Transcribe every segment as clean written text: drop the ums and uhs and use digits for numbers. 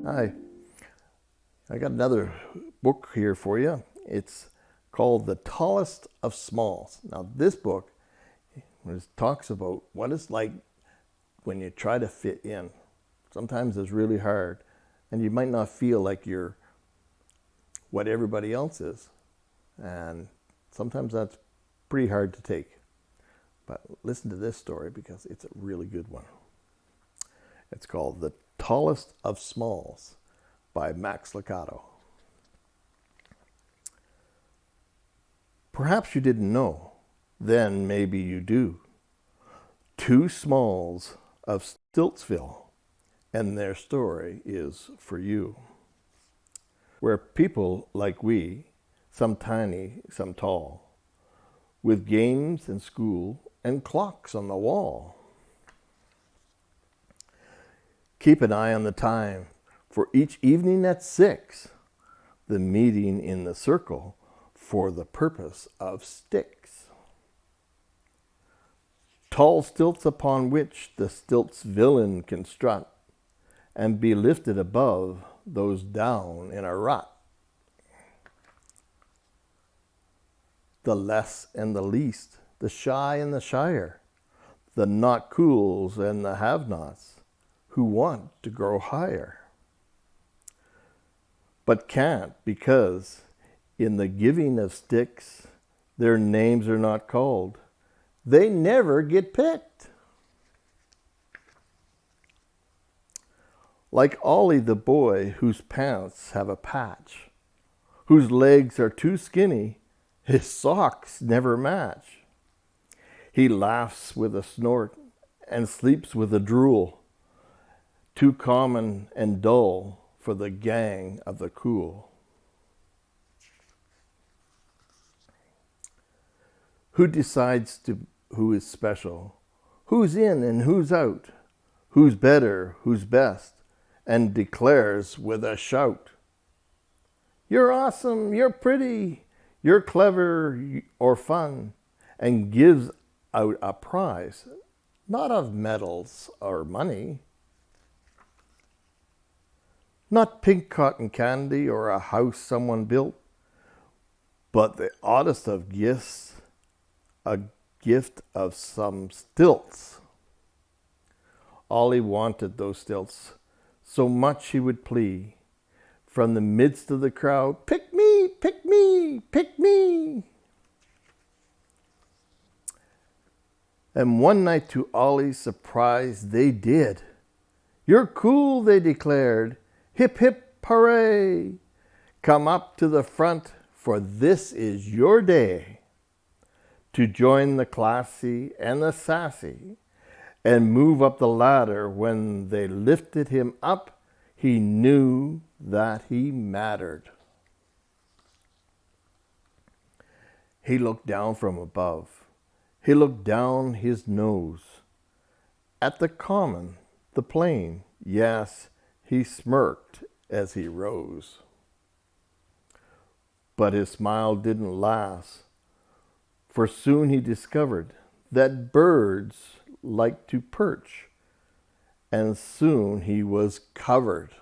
Hi, I got another book here for you. It's called The Tallest of Smalls. Now this book talks about what it's like when you try to fit in. Sometimes it's really hard and you might not feel like you're what everybody else is. And sometimes that's pretty hard to take. But listen to this story because it's a really good one. It's called The Tallest of Smalls by Max Lucado. Perhaps you didn't know, then maybe you do. Two Smalls of Stiltsville, and their story is for you. Where people like we, some tiny, some tall, with games and school and clocks on the wall. Keep an eye on the time, for each evening at 6, the meeting in the circle for the purpose of sticks. Tall stilts upon which the stilts villain can strut and be lifted above those down in a rut. The less and the least, the shy and the shyer, the not cools and the have-nots who want to grow higher, but can't because in the giving of sticks, their names are not called. They never get picked. Like Ollie the boy whose pants have a patch, whose legs are too skinny, his socks never match. He laughs with a snort and sleeps with a drool, too common and dull for the gang of the cool. Who decides who is special, who's in and who's out, who's better, who's best, and declares with a shout, "You're awesome, you're pretty, you're clever or fun," and gives out a prize, not of medals or money, not pink cotton candy or a house someone built, but the oddest of gifts, a gift of some stilts. Ollie wanted those stilts so much he would plea from the midst of the crowd, "Pick me, pick me, pick me." And one night to Ollie's surprise they did. "You're cool," they declared. "Hip, hip, hooray! Come up to the front, for this is your day to join the classy and the sassy and move up the ladder." When they lifted him up, he knew that he mattered. He looked down from above. He looked down his nose at the common, the plain. Yes, he smirked as he rose. But his smile didn't last, for soon he discovered that birds like to perch, and soon he was covered.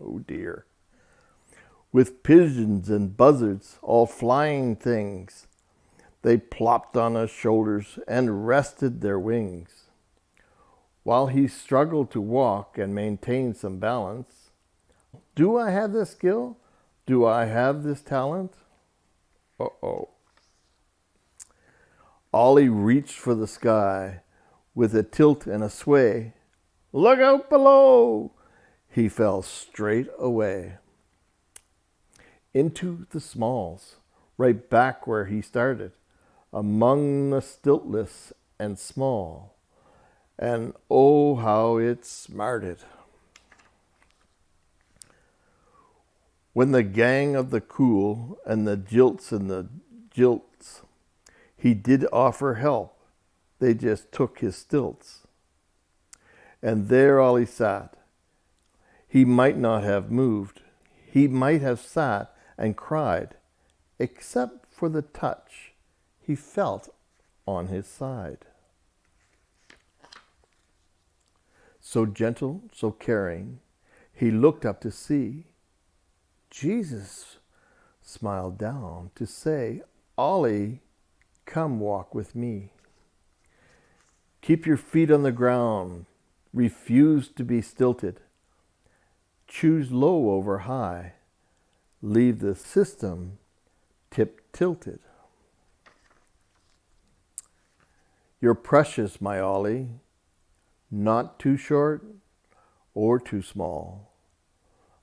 Oh dear. With pigeons and buzzards, all flying things, they plopped on his shoulders and rested their wings. While he struggled to walk and maintain some balance, do I have this skill? Do I have this talent? Uh-oh. Ollie reached for the sky with a tilt and a sway. Look out below! He fell straight away into the smalls, right back where he started, among the stiltless and small. And oh, how it smarted. When the gang of the cool and the jilts and the jilts, he did offer help, they just took his stilts. And there Ollie sat. He might not have moved. He might have sat and cried, except for the touch he felt on his side. so gentle, so caring. He looked up to see. Jesus smiled down to say, Ollie, come walk with me. Keep your feet on the ground. Refuse to be stilted. Choose low over high. Leave the system tip-tilted. You're precious, my Ollie, not too short or too small.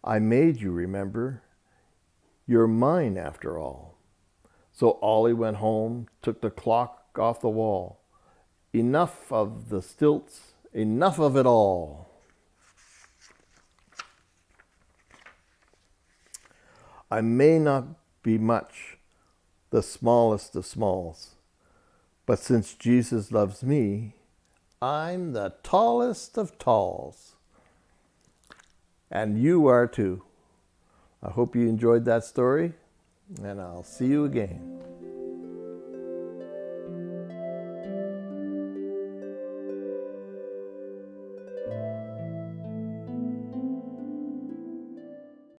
I made you, remember. You're mine after all. So Ollie went home, took the clock off the wall. Enough of the stilts, enough of it all. I may not be much, the smallest of smalls, but since Jesus loves me, I'm the tallest of talls. And you are too. I hope you enjoyed that story, and I'll see you again.